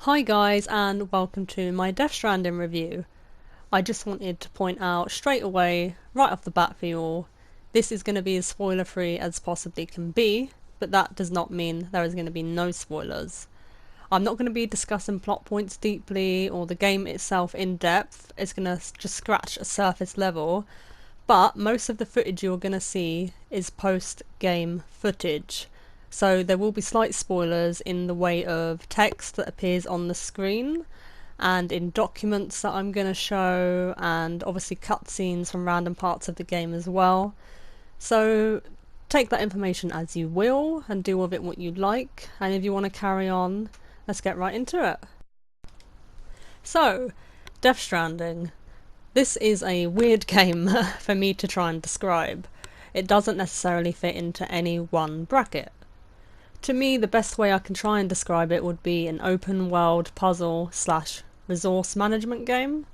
Hi guys, and welcome to my Death Stranding review. I just wanted to point out straight away, right off the bat for you all, this is going to be as spoiler free as possibly can be, but that does not mean there is going to be no spoilers. I'm not going to be discussing plot points deeply or the game itself in depth. It's going to just scratch a surface level, but most of the footage you're going to see is post-game footage. So there will be slight spoilers in the way of text that appears on the screen and in documents that I'm going to show, and obviously cutscenes from random parts of the game as well. So take that information as you will and do with it what you like, and if you want to carry on, let's get right into it. So, Death Stranding. This is a weird game for me to try and describe. It doesn't necessarily fit into any one bracket. To me, the best way I can try and describe it would be an open world puzzle / resource management game.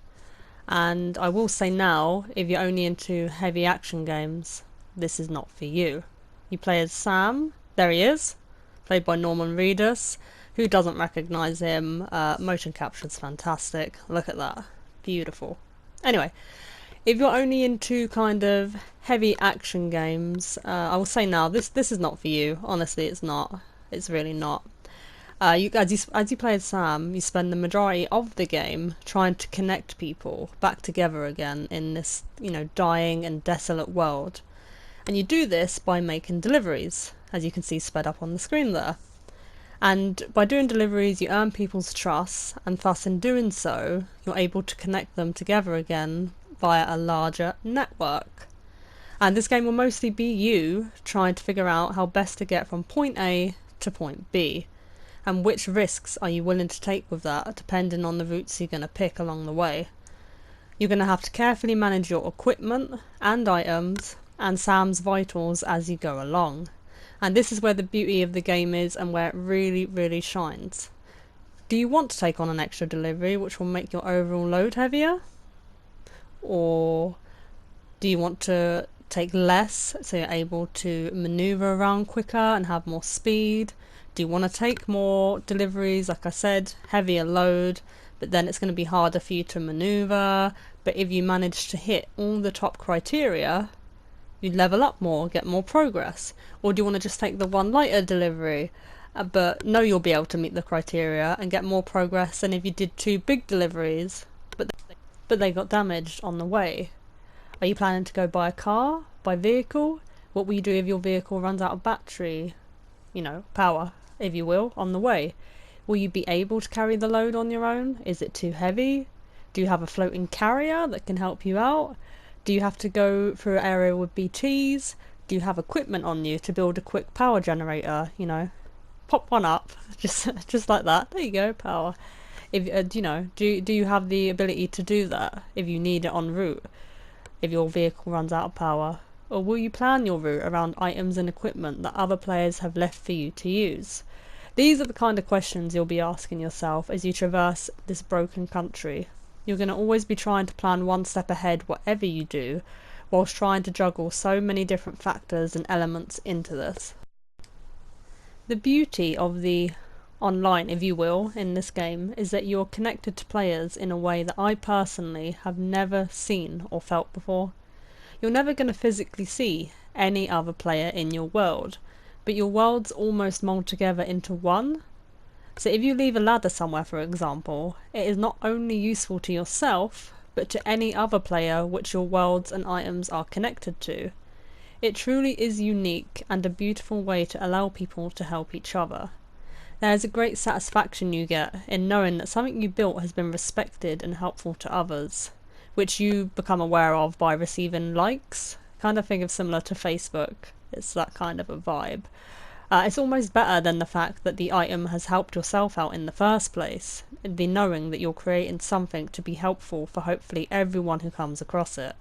And I will say now, if you're only into heavy action games, this is not for you. You play as Sam, there he is, played by Norman Reedus. Who doesn't recognise him? Motion capture's fantastic, look at that, beautiful. Anyway, if you're only into kind of heavy action games, I will say now, this is not for you. Honestly, it's not. It's really not. As you play as Sam, you spend the majority of the game trying to connect people back together again in this, dying and desolate world. And you do this by making deliveries, as you can see sped up on the screen there. And by doing deliveries, you earn people's trust, and thus in doing so, you're able to connect them together again via a larger network. And this game will mostly be you trying to figure out how best to get from point A to point B, and which risks are you willing to take with that, depending on the routes you're going to pick along the way. You're going to have to carefully manage your equipment and items and Sam's vitals as you go along. And this is where the beauty of the game is and where it really, really shines. Do you want to take on an extra delivery which will make your overall load heavier? Or do you want to take less so you're able to maneuver around quicker and have more speed? Do you want to take more deliveries, like I said, heavier load, but then it's going to be harder for you to maneuver? But if you manage to hit all the top criteria, you level up more, get more progress. Or do you want to just take the one lighter delivery, but know you'll be able to meet the criteria and get more progress than if you did 2 big deliveries, but they got damaged on the way? Are you planning to go by a car, by vehicle? What will you do if your vehicle runs out of battery, power, if you will, on the way? Will you be able to carry the load on your own? Is it too heavy? Do you have a floating carrier that can help you out? Do you have to go through an area with BTs? Do you have equipment on you to build a quick power generator? Pop one up, just like that. There you go, power. If do you have the ability to do that if you need it en route, if your vehicle runs out of power? Or will you plan your route around items and equipment that other players have left for you to use? These are the kind of questions you'll be asking yourself as you traverse this broken country. You're going to always be trying to plan one step ahead whatever you do, whilst trying to juggle so many different factors and elements into this. The beauty of the online, if you will, in this game is that you're connected to players in a way that I personally have never seen or felt before. You're never going to physically see any other player in your world, but your worlds almost mold together into one. So if you leave a ladder somewhere, for example, it is not only useful to yourself, but to any other player which your worlds and items are connected to. It truly is unique and a beautiful way to allow people to help each other. There is a great satisfaction you get in knowing that something you built has been respected and helpful to others, which you become aware of by receiving likes. Kind of think of similar to Facebook. It's that kind of a vibe. It's almost better than the fact that the item has helped yourself out in the first place, the knowing that you're creating something to be helpful for hopefully everyone who comes across it.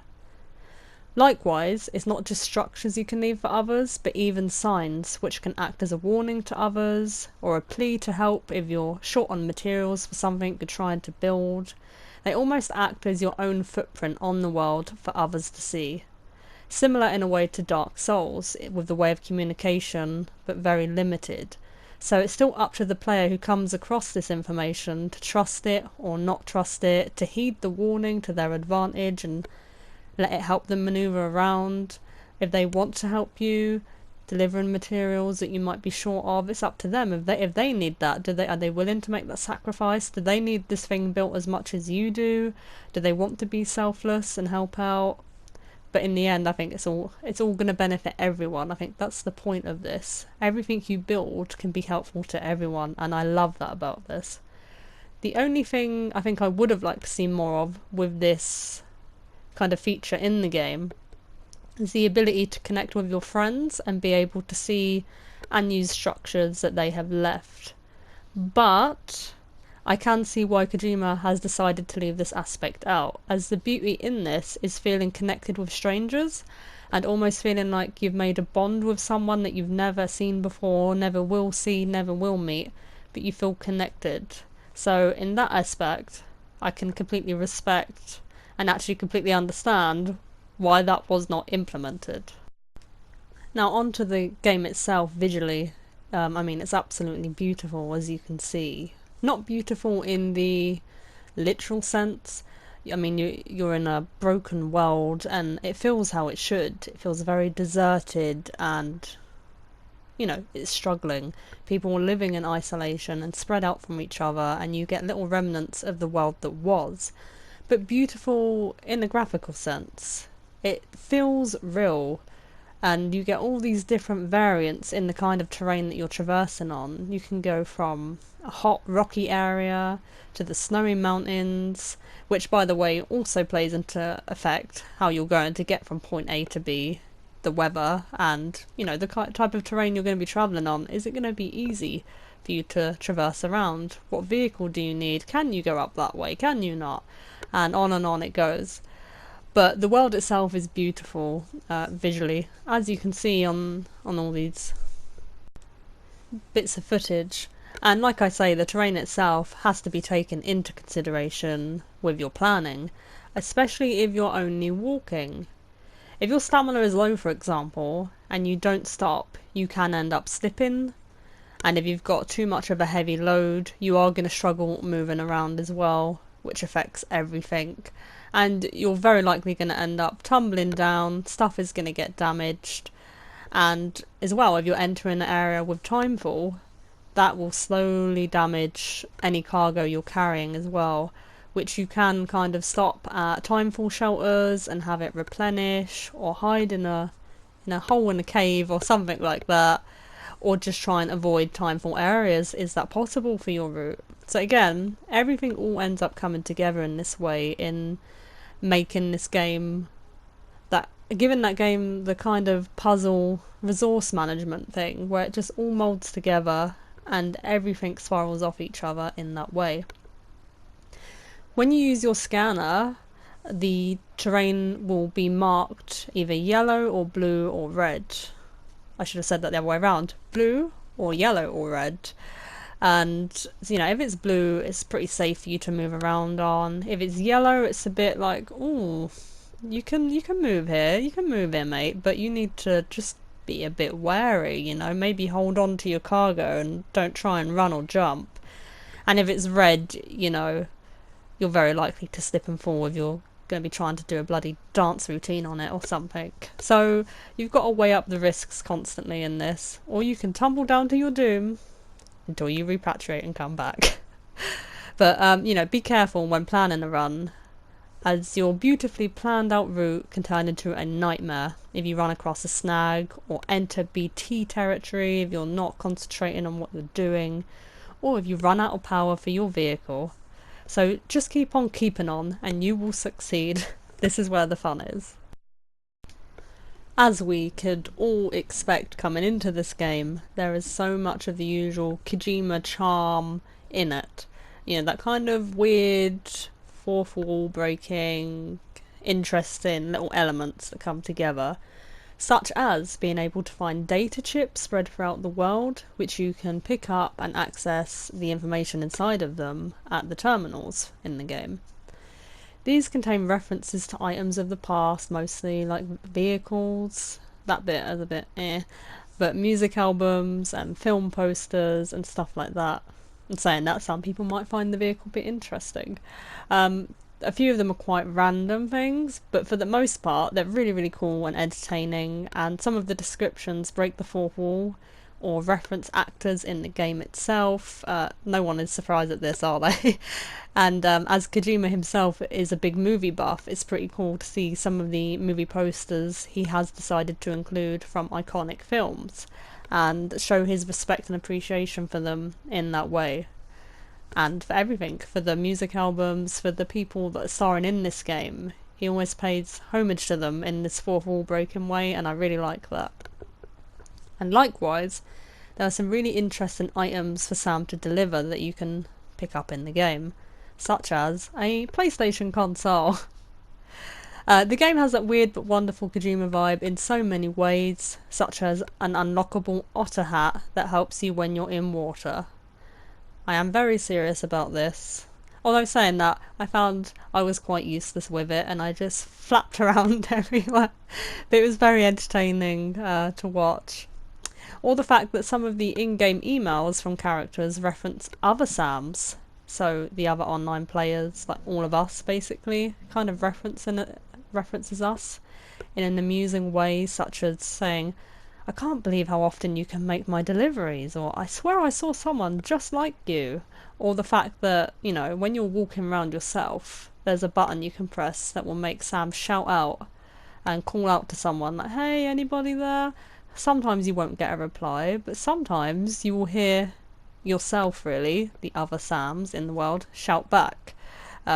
Likewise, it's not just structures you can leave for others, but even signs which can act as a warning to others, or a plea to help if you're short on materials for something you're trying to build. They almost act as your own footprint on the world for others to see. Similar in a way to Dark Souls, with the way of communication, but very limited. So it's still up to the player who comes across this information to trust it or not trust it, to heed the warning to their advantage and let it help them maneuver around. If they want to help you, delivering materials that you might be short of, it's up to them. If they need that, are they willing to make that sacrifice? Do they need this thing built as much as you do? Do they want to be selfless and help out? But in the end, I think it's all going to benefit everyone. I think that's the point of this. Everything you build can be helpful to everyone, and I love that about this. The only thing I think I would have liked to see more of with this kind of feature in the game is the ability to connect with your friends and be able to see and use structures that they have left. But I can see why Kojima has decided to leave this aspect out, as the beauty in this is feeling connected with strangers and almost feeling like you've made a bond with someone that you've never seen before, never will see, never will meet, but you feel connected. So in that aspect, I can completely respect and actually completely understand why that was not implemented. Now onto the game itself visually. I mean, it's absolutely beautiful, as you can see. Not beautiful in the literal sense. I mean, you're in a broken world and it feels how it should. It feels very deserted and, you know, it's struggling. People are living in isolation and spread out from each other, and you get little remnants of the world that was. But beautiful in a graphical sense. It feels real, and you get all these different variants in the kind of terrain that you're traversing on. You can go from a hot rocky area to the snowy mountains, which by the way also plays into effect how you're going to get from point A to B, the weather, and you know, the type of terrain you're going to be travelling on. Is it going to be easy for you to traverse around? What vehicle do you need? Can you go up that way? Can you not? And on it goes. But the world itself is beautiful visually, as you can see on all these bits of footage. And like I say, the terrain itself has to be taken into consideration with your planning, especially if you're only walking. If your stamina is low, for example, and you don't stop, you can end up slipping. And if you've got too much of a heavy load, you are going to struggle moving around as well, which affects everything. And you're very likely going to end up tumbling down, stuff is going to get damaged. And as well, if you're entering an area with timefall, that will slowly damage any cargo you're carrying as well, which you can kind of stop at timefall shelters and have it replenish, or hide in a hole in a cave or something like that, or just try and avoid timefall areas. Is that possible for your route? So again, everything all ends up coming together in this way, in making this game, that giving that game the kind of puzzle resource management thing where it just all molds together and everything spirals off each other in that way. When you use your scanner, the terrain will be marked either yellow or blue or red. I should have said that the other way around. Blue or yellow or red. And you know, if it's blue, it's pretty safe for you to move around on. If it's yellow, it's a bit like, ooh, you can move here, mate, but you need to just be a bit wary, you know, maybe hold on to your cargo and don't try and run or jump. And if it's red, you know, you're very likely to slip and fall if you're going to be trying to do a bloody dance routine on it or something. So you've got to weigh up the risks constantly in this, or you can tumble down to your doom until you repatriate and come back. But you know, be careful when planning a run, as your beautifully planned out route can turn into a nightmare if you run across a snag or enter BT territory if you're not concentrating on what you're doing, or if you run out of power for your vehicle. So just keep on keeping on and you will succeed. This is where the fun is. As we could all expect coming into this game, there is so much of the usual Kojima charm in it. You know, that kind of weird, fourth wall breaking, interesting little elements that come together, such as being able to find data chips spread throughout the world, which you can pick up and access the information inside of them at the terminals in the game. These contain references to items of the past, mostly like vehicles. That bit is a bit but music albums and film posters and stuff like that. And saying that, some people might find the vehicle bit interesting. A few of them are quite random things, but for the most part, they're really, really cool and entertaining. And some of the descriptions break the fourth wall or reference actors in the game itself. No one is surprised at this, are they? And as Kojima himself is a big movie buff, it's pretty cool to see some of the movie posters he has decided to include from iconic films and show his respect and appreciation for them in that way. And for everything, for the music albums, for the people that are starring in this game, he always pays homage to them in this fourth wall breaking way, and I really like that. And likewise, there are some really interesting items for Sam to deliver that you can pick up in the game, such as a PlayStation console. The game has that weird but wonderful Kojima vibe in so many ways, such as an unlockable otter hat that helps you when you're in water. I am very serious about this. Although saying that, I found I was quite useless with it and I just flapped around everywhere. But it was very entertaining to watch. Or the fact that some of the in-game emails from characters reference other Sams. So the other online players, like all of us basically, kind of references us in an amusing way, such as saying, "I can't believe how often you can make my deliveries," or "I swear I saw someone just like you." Or the fact that, you know, when you're walking around yourself, there's a button you can press that will make Sam shout out and call out to someone like, "Hey, anybody there?" Sometimes you won't get a reply, but sometimes you will hear yourself, really, the other Sams in the world, shout back,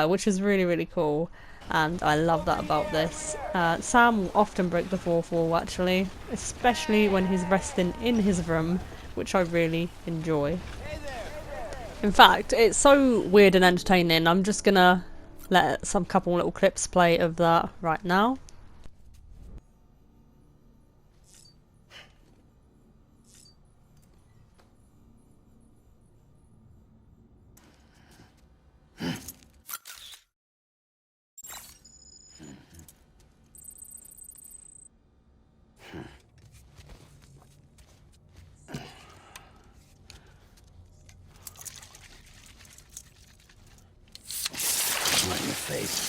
which is really, really cool. And I love that about this. Sam will often break the fourth wall, actually, especially when he's resting in his room, which I really enjoy. In fact, it's so weird and entertaining, I'm just gonna let some couple little clips play of that right now. Right in your face.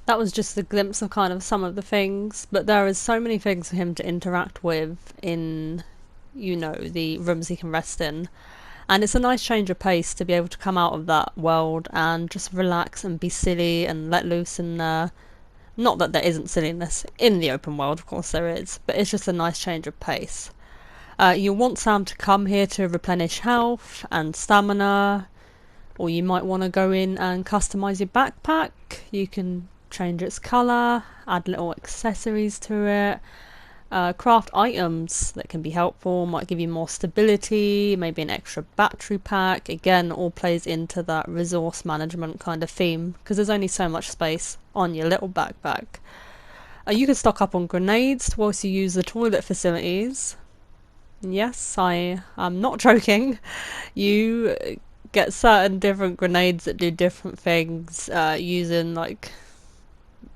That was just a glimpse of kind of some of the things, but there is so many things for him to interact with in, you know, the rooms he can rest in. And it's a nice change of pace to be able to come out of that world and just relax and be silly and let loose in there. Not that there isn't silliness in the open world, of course there is, but it's just a nice change of pace. You'll want Sam to come here to replenish health and stamina, or you might want to go in and customise your backpack. You can change its colour, add little accessories to it, craft items that can be helpful, might give you more stability, maybe an extra battery pack. Again, all plays into that resource management kind of theme, because there's only so much space on your little backpack. You can stock up on grenades whilst you use the toilet facilities. Yes, I am not joking. You get certain different grenades that do different things using like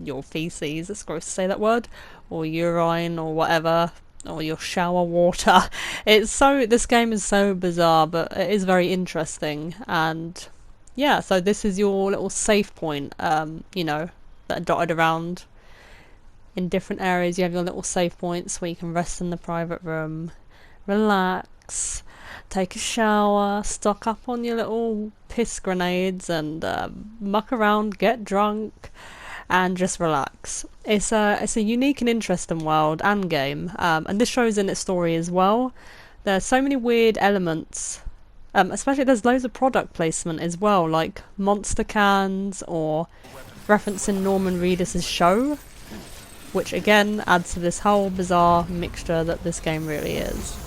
your feces, it's gross to say that word, or urine or whatever, or your shower water. This game is so bizarre, but it is very interesting. And yeah, so this is your little save point, that are dotted around in different areas. You have your little save points where you can rest in the private room, relax, take a shower, stock up on your little piss grenades, and muck around, get drunk, and just relax. It's a unique and interesting world and game, and this shows in its story as well. There's so many weird elements. Especially there's loads of product placement as well, like monster cans or referencing Norman Reedus' show, which again adds to this whole bizarre mixture that this game really is.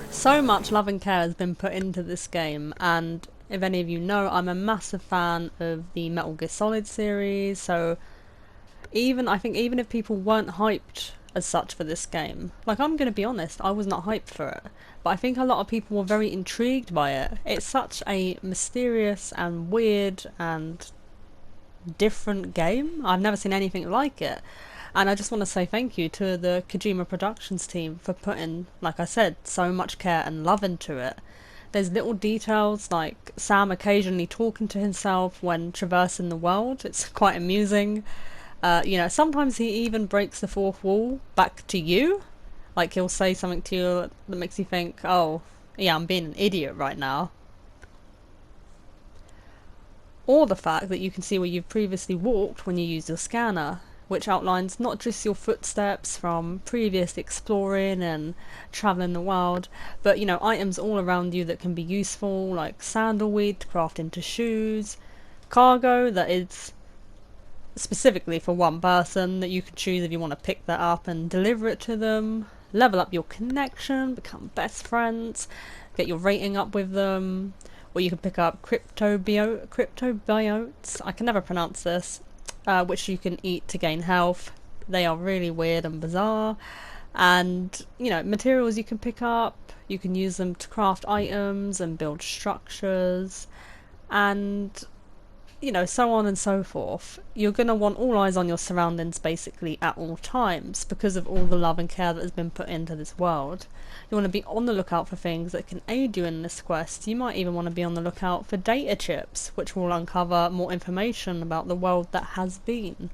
So much love and care has been put into this game, and if any of you know, I'm a massive fan of the Metal Gear Solid series, so I think even if people weren't hyped as such for this game, like, I'm gonna be honest, I was not hyped for it, but I think a lot of people were very intrigued by it. It's such a mysterious and weird and different game. I've never seen anything like it. And I just want to say thank you to the Kojima Productions team for putting, like I said, so much care and love into it. There's little details like Sam occasionally talking to himself when traversing the world. It's quite amusing. Sometimes he even breaks the fourth wall back to you. Like, he'll say something to you that makes you think, oh, yeah, I'm being an idiot right now. Or the fact that you can see where you've previously walked when you use your scanner, which outlines not just your footsteps from previous exploring and travelling the world, but items all around you that can be useful, like sandalweed to craft into shoes, cargo that is specifically for one person that you can choose if you want to pick that up and deliver it to them, level up your connection, become best friends, get your rating up with them, or you can pick up cryptobiotes, I can never pronounce this, which you can eat to gain health. They are really weird and bizarre. And, materials you can pick up, you can use them to craft items and build structures, and, so on and so forth. You're going to want all eyes on your surroundings basically at all times because of all the love and care that has been put into this world. You want to be on the lookout for things that can aid you in this quest. You might even want to be on the lookout for data chips, which will uncover more information about the world that has been.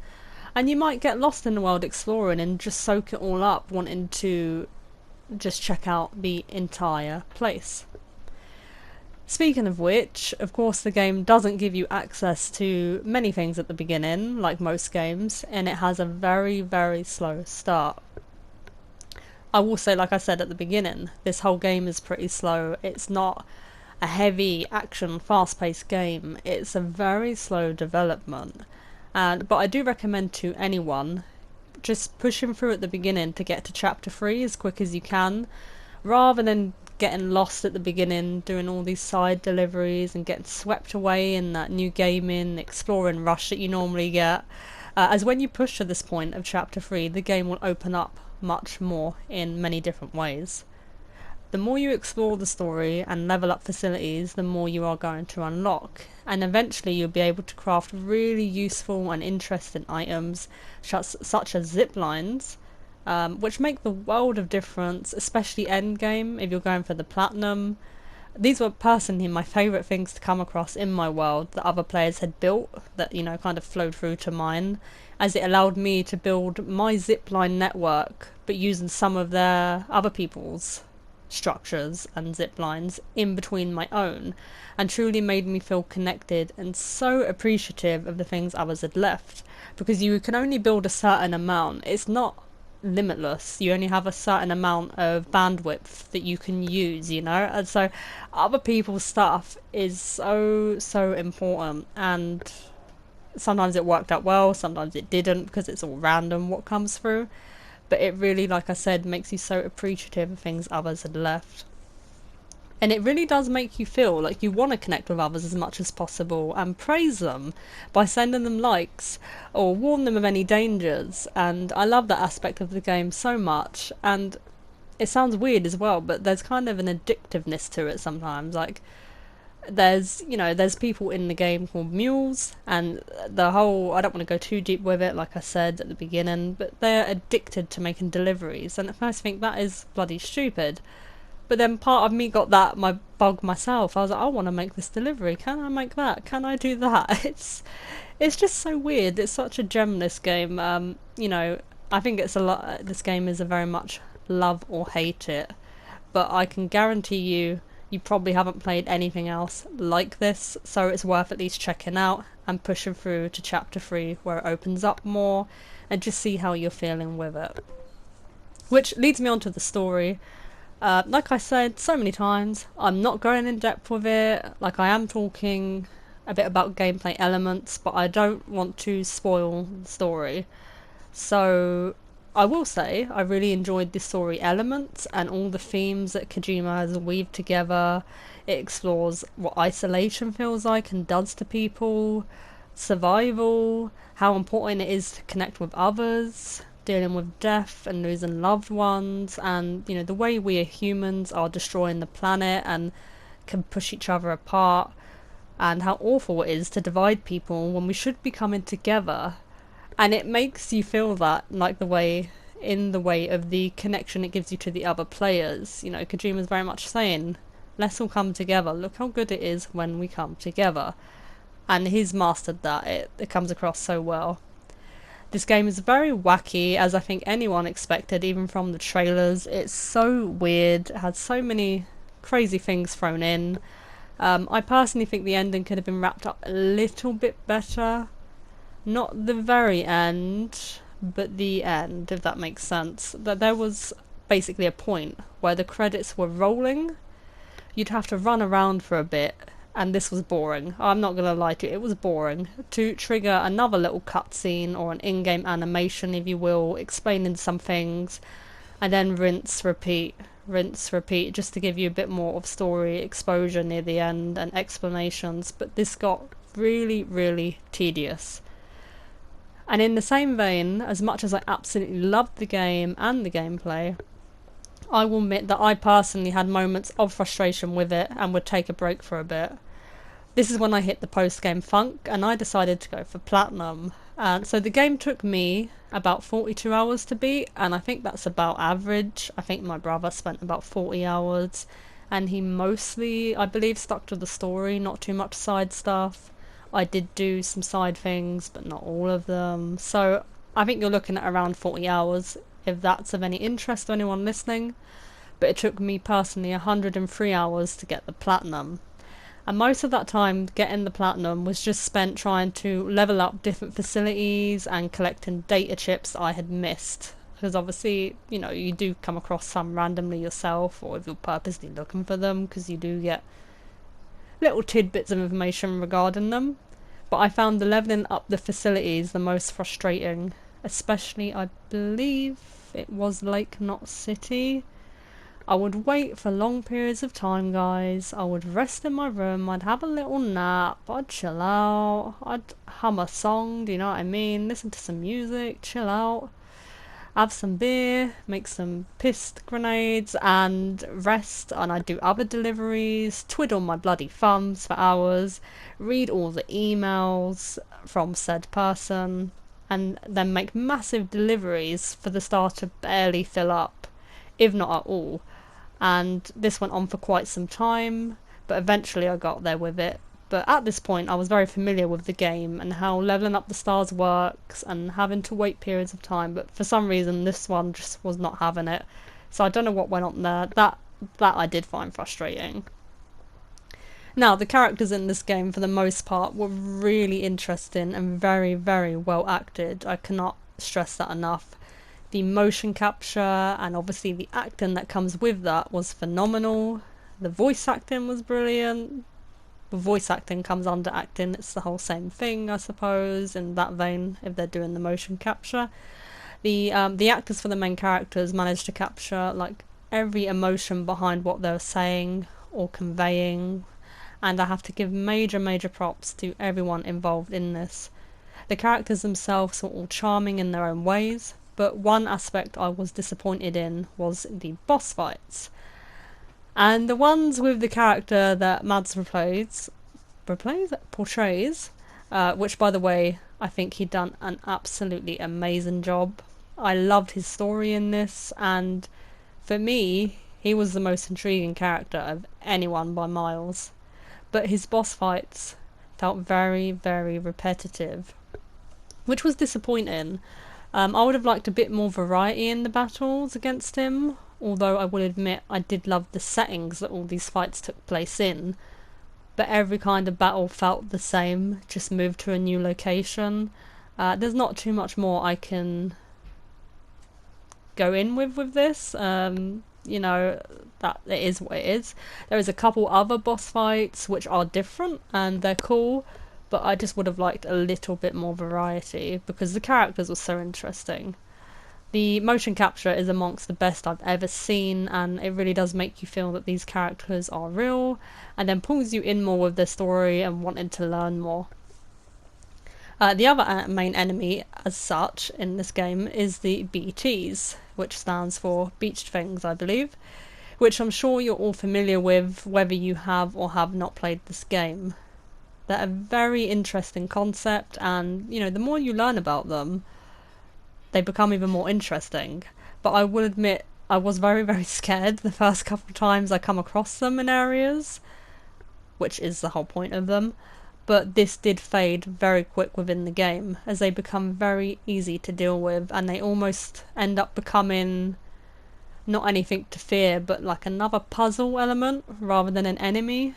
And you might get lost in the world exploring and just soak it all up, wanting to just check out the entire place. Speaking of which, of course the game doesn't give you access to many things at the beginning, like most games, and it has a very, very slow start. I will say, like I said at the beginning, this whole game is pretty slow. It's not a heavy action, fast-paced game. It's a very slow development. But I do recommend to anyone just pushing through at the beginning to get to chapter 3 as quick as you can, rather than getting lost at the beginning, doing all these side deliveries and getting swept away in that new gaming, exploring rush that you normally get. As when you push to this point of chapter 3, the game will open up much more in many different ways. The more you explore the story and level up facilities, the more you are going to unlock, and eventually you'll be able to craft really useful and interesting items such as zip lines, which make the world of difference, especially endgame if you're going for the platinum. These were personally my favourite things to come across in my world that other players had built that, kind of flowed through to mine, as it allowed me to build my zipline network, but using some of their other people's structures and zip lines in between my own, and truly made me feel connected and so appreciative of the things others had left, because you can only build a certain amount. It's not limitless. You only have a certain amount of bandwidth that you can use, and so other people's stuff is so important, and sometimes it worked out well, sometimes it didn't, because it's all random what comes through. But it really, like I said, makes you so appreciative of things others had left. And it really does make you feel like you want to connect with others as much as possible and praise them by sending them likes or warn them of any dangers. And I love that aspect of the game so much. And it sounds weird as well, but there's kind of an addictiveness to it sometimes. Like, there's people in the game called mules, and the whole, I don't want to go too deep with it, like I said at the beginning, but they're addicted to making deliveries, and at first I think that is bloody stupid. But then part of me got that my bug myself. I was like, I want to make this delivery. Can I make that? Can I do that? It's just so weird. It's such a gem, this game. I think it's a lot. This game is a very much love or hate it. But I can guarantee you probably haven't played anything else like this, so it's worth at least checking out and pushing through to chapter 3 where it opens up more and just see how you're feeling with it. Which leads me on to the story. Like I said so many times, I'm not going in depth with it. Like, I am talking a bit about gameplay elements, but I don't want to spoil the story. So I will say I really enjoyed the story elements and all the themes that Kojima has weaved together. It explores what isolation feels like and does to people, survival, how important it is to connect with others, dealing with death and losing loved ones, and the way we humans are destroying the planet and can push each other apart, and how awful it is to divide people when we should be coming together. And it makes you feel that, like, in the way of the connection it gives you to the other players. Kojima's very much saying, let's all come together, look how good it is when we come together. And he's mastered that. It comes across so well. This game is very wacky, as I think anyone expected, even from the trailers. It's so weird, it had so many crazy things thrown in. I personally think the ending could have been wrapped up a little bit better. Not the very end, but the end, if that makes sense. That there was basically a point where the credits were rolling. You'd have to run around for a bit, and this was boring. I'm not gonna lie to you, it was boring. To trigger another little cutscene or an in-game animation, if you will, explaining some things, and then rinse, repeat, just to give you a bit more of story exposure near the end and explanations. But this got really, really tedious. And in the same vein, as much as I absolutely loved the game and the gameplay, I will admit that I personally had moments of frustration with it and would take a break for a bit. This is when I hit the post-game funk and I decided to go for Platinum. And so the game took me about 42 hours to beat, and I think that's about average. I think my brother spent about 40 hours, and he mostly, I believe, stuck to the story, not too much side stuff. I did do some side things, but not all of them. So I think you're looking at around 40 hours, if that's of any interest to anyone listening. But it took me personally 103 hours to get the Platinum. And most of that time getting the Platinum was just spent trying to level up different facilities and collecting data chips I had missed. Because obviously, you do come across some randomly yourself, or if you're purposely looking for them, because you do get little tidbits of information regarding them. But I found the leveling up the facilities the most frustrating, especially, I believe it was Lake Knot City. I would wait for long periods of time, guys. I would rest in my room, I'd have a little nap, I'd chill out, I'd hum a song, do you know what I mean? Listen to some music, chill out, have some beer, make some pissed grenades, and rest. And I'd do other deliveries, twiddle my bloody thumbs for hours, read all the emails from said person, and then make massive deliveries for the star to barely fill up, if not at all. And this went on for quite some time, but eventually I got there with it. But at this point I was very familiar with the game and how leveling up the stars works and having to wait periods of time, but for some reason this one just was not having it. So I don't know what went on there. That I did find frustrating. Now, the characters in this game for the most part were really interesting and very, very well acted. I cannot stress that enough. The motion capture and obviously the acting that comes with that was phenomenal. The voice acting was brilliant. The voice acting comes under acting, it's the whole same thing, I suppose, in that vein, if they're doing the motion capture. The actors for the main characters managed to capture like every emotion behind what they're saying or conveying, and I have to give major props to everyone involved in this. The characters themselves were all charming in their own ways, but one aspect I was disappointed in was the boss fights. And the ones with the character that Mads portrays, which by the way, I think he'd done an absolutely amazing job. I loved his story in this, and for me, he was the most intriguing character of anyone by miles. But his boss fights felt very, very repetitive, which was disappointing. I would have liked a bit more variety in the battles against him, although I will admit I did love the settings that all these fights took place in. But every kind of battle felt the same, just moved to a new location. There's not too much more I can go in with this. You know, that it is what it is. There is a couple other boss fights which are different and they're cool, but I just would have liked a little bit more variety because the characters were so interesting. The motion capture is amongst the best I've ever seen, and it really does make you feel that these characters are real, and then pulls you in more with their story and wanting to learn more. The other main enemy, as such, in this game is the BTs, which stands for Beached Things, I believe, which I'm sure you're all familiar with whether you have or have not played this game. They're a very interesting concept, and you know, the more you learn about them, they become even more interesting. But I will admit, I was very, very scared the first couple of times I come across them in areas, which is the whole point of them. But this did fade very quick within the game, as they become very easy to deal with, and they almost end up becoming not anything to fear, but like another puzzle element rather than an enemy.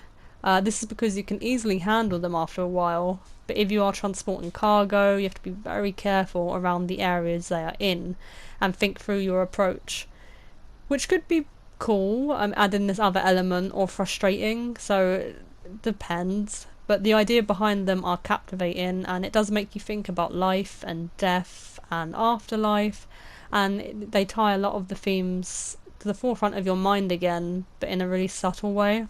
This is because you can easily handle them after a while, but if you are transporting cargo, you have to be very careful around the areas they are in and think through your approach, which could be cool, adding this other element, or frustrating, so it depends. But the idea behind them are captivating, and it does make you think about life and death and afterlife, and they tie a lot of the themes to the forefront of your mind again, but in a really subtle way.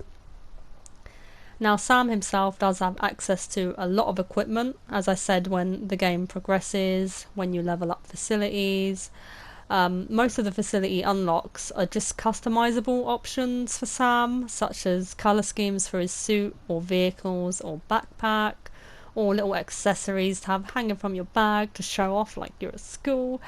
Now, Sam himself does have access to a lot of equipment, as I said, when the game progresses, when you level up facilities. Most of the facility unlocks are just customizable options for Sam, such as colour schemes for his suit, or vehicles, or backpack, or little accessories to have hanging from your bag to show off like you're at school.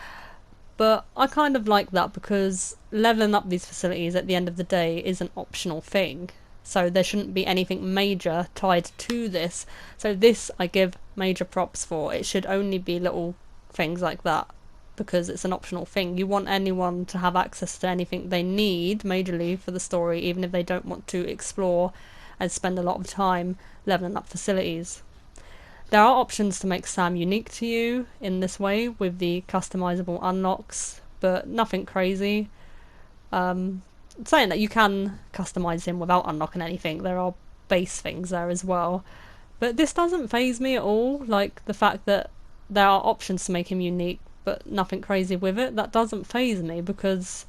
But I kind of like that because leveling up these facilities at the end of the day is an optional thing. So there shouldn't be anything major tied to this. So this I give major props for. It should only be little things like that because it's an optional thing. You want anyone to have access to anything they need majorly for the story, even if they don't want to explore and spend a lot of time leveling up facilities. There are options to make Sam unique to you in this way with the customizable unlocks, but nothing crazy. Saying that, you can customize him without unlocking anything. There are base things there as well, but this doesn't faze me at all. Like the fact that there are options to make him unique but nothing crazy with it, that doesn't faze me because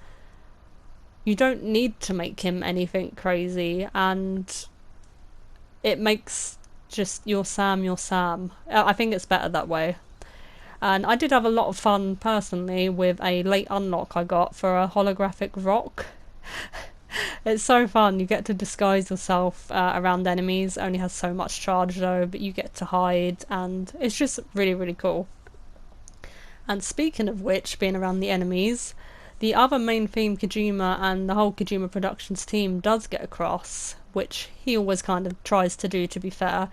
you don't need to make him anything crazy, and it makes just your Sam. I think it's better that way. And I did have a lot of fun personally with a late unlock I got for a holographic rock. It's so fun. You get to disguise yourself around enemies. It only has so much charge though, but you get to hide, and it's just really, really cool. And speaking of which, being around the enemies, the other main theme Kojima and the whole Kojima Productions team does get across, which he always kind of tries to do to be fair,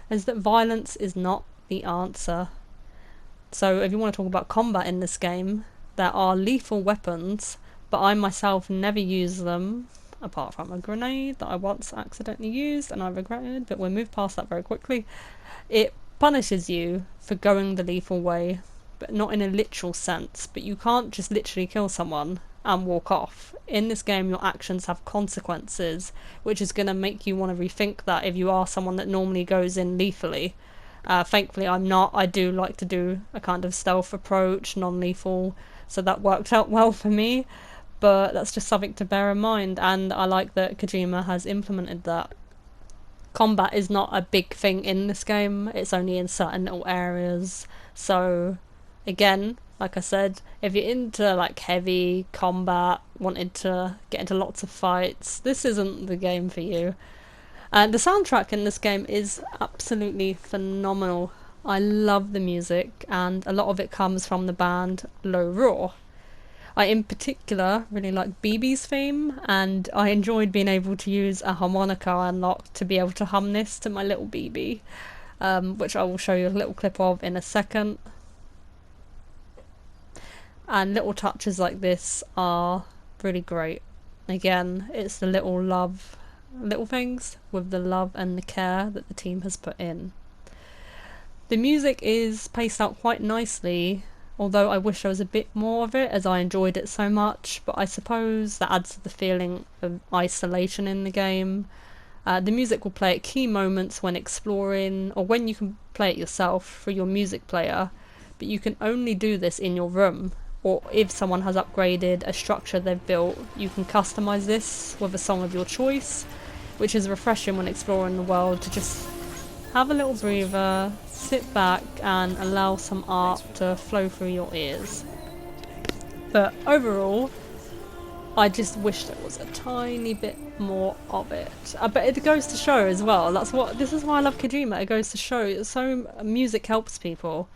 is that violence is not the answer. So if you want to talk about combat in this game, there are lethal weapons, but I myself never use them, apart from a grenade that I once accidentally used and I regretted, but we'll move past that very quickly. It punishes you for going the lethal way, but not in a literal sense, but you can't just literally kill someone and walk off. In this game, your actions have consequences, which is going to make you want to rethink that if you are someone that normally goes in lethally. Thankfully I'm not. I do like to do a kind of stealth approach, non-lethal, so that worked out well for me, but that's just something to bear in mind, and I like that Kojima has implemented that. Combat is not a big thing in this game, it's only in certain little areas, so again, like I said, if you're into like heavy combat, wanted to get into lots of fights, this isn't the game for you. The soundtrack in this game is absolutely phenomenal. I love the music, and a lot of it comes from the band Low Roar. I, in particular, really like BB's theme, and I enjoyed being able to use a harmonica unlock to be able to hum this to my little BB, which I will show you a little clip of in a second. And little touches like this are really great. Again, it's the little things with the love and the care that the team has put in. The music is paced out quite nicely, although I wish there was a bit more of it as I enjoyed it so much, but I suppose that adds to the feeling of isolation in the game. The music will play at key moments when exploring, or when you can play it yourself through your music player, but you can only do this in your room, or if someone has upgraded a structure they've built, you can customize this with a song of your choice, which is refreshing when exploring the world, to just have a little breather, sit back and allow some art to flow through your ears. But overall, I just wish there was a tiny bit more of it. But it goes to show as well, this is why I love Kojima. It goes to show music helps people.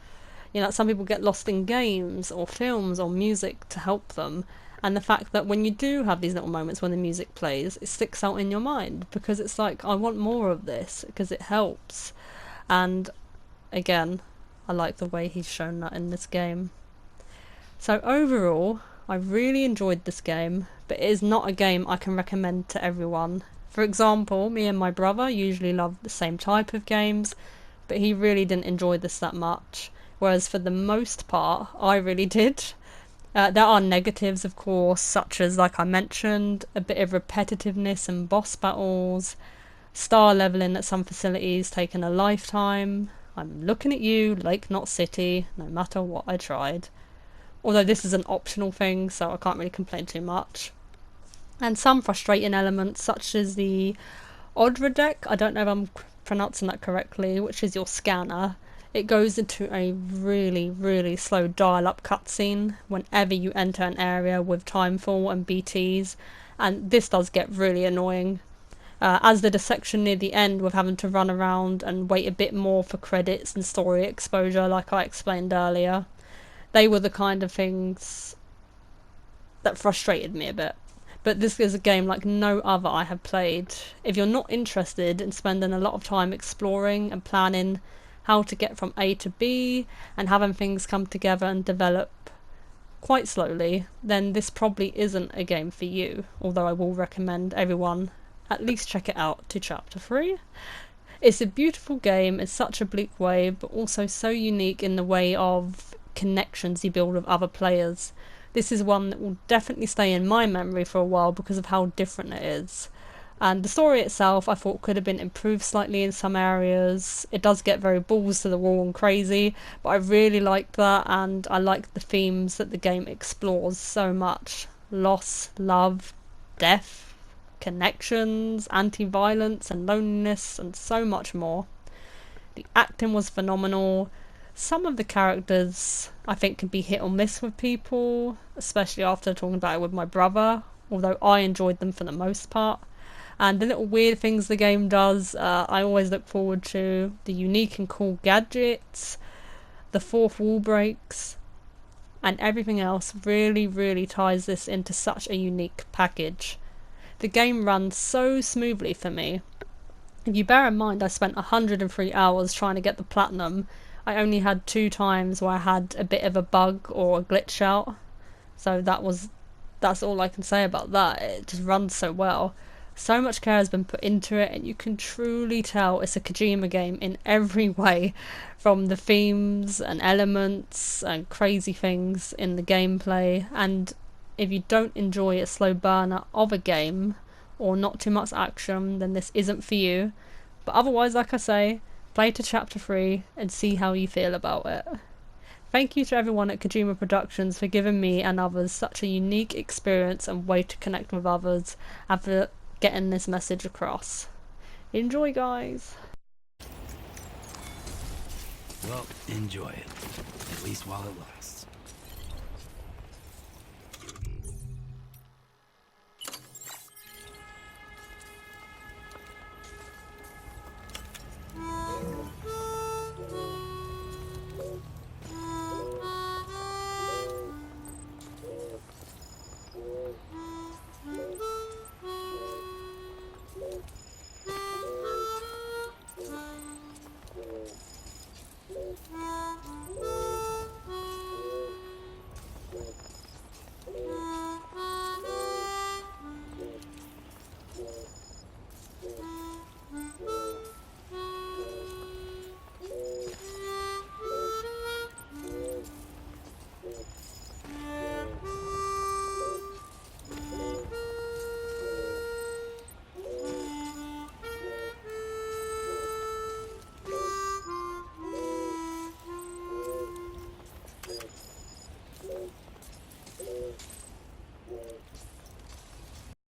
You know, some people get lost in games or films or music to help them. And the fact that when you do have these little moments when the music plays, it sticks out in your mind because it's like, I want more of this because it helps. And again, I like the way he's shown that in this game. So overall, I really enjoyed this game, but it is not a game I can recommend to everyone. For example, me and my brother usually love the same type of games, but he really didn't enjoy this that much. Whereas for the most part, I really did. There are negatives, of course, such as, like I mentioned, a bit of repetitiveness in boss battles, star leveling at some facilities taking a lifetime. I'm looking at you, Lake not City, no matter what I tried. Although this is an optional thing, so I can't really complain too much. And some frustrating elements, such as the Odra deck, I don't know if I'm pronouncing that correctly, which is your scanner. It goes into a really, really slow dial-up cutscene whenever you enter an area with timefall and BTs, and this does get really annoying. As did a section near the end with having to run around and wait a bit more for credits and story exposure, like I explained earlier. They were the kind of things that frustrated me a bit. But this is a game like no other I have played. If you're not interested in spending a lot of time exploring and planning how to get from A to B and having things come together and develop quite slowly, then this probably isn't a game for you, although I will recommend everyone at least check it out to chapter 3. It's a beautiful game in such a bleak way, but also so unique in the way of connections you build with other players. This is one that will definitely stay in my memory for a while because of how different it is. And the story itself I thought could have been improved slightly in some areas. It does get very balls to the wall and crazy, but I really liked that, and I like the themes that the game explores so much. Loss, love, death, connections, anti-violence and loneliness, and so much more. The acting was phenomenal. Some of the characters I think can be hit or miss with people, especially after talking about it with my brother, although I enjoyed them for the most part. And the little weird things the game does, I always look forward to. The unique and cool gadgets, the fourth wall breaks, and everything else really, really ties this into such a unique package. The game runs so smoothly for me. If you bear in mind I spent 103 hours trying to get the platinum, I only had 2 times where I had a bit of a bug or a glitch out. So that's all I can say about that. It just runs so well. So much care has been put into it, and you can truly tell it's a Kojima game in every way, from the themes and elements and crazy things in the gameplay. And if you don't enjoy a slow burner of a game or not too much action, then this isn't for you. But otherwise, like I say, play to chapter 3 and see how you feel about it. Thank you to everyone at Kojima Productions for giving me and others such a unique experience and way to connect with others, and for getting this message across. Enjoy, guys! Well, enjoy it. At least while it lasts.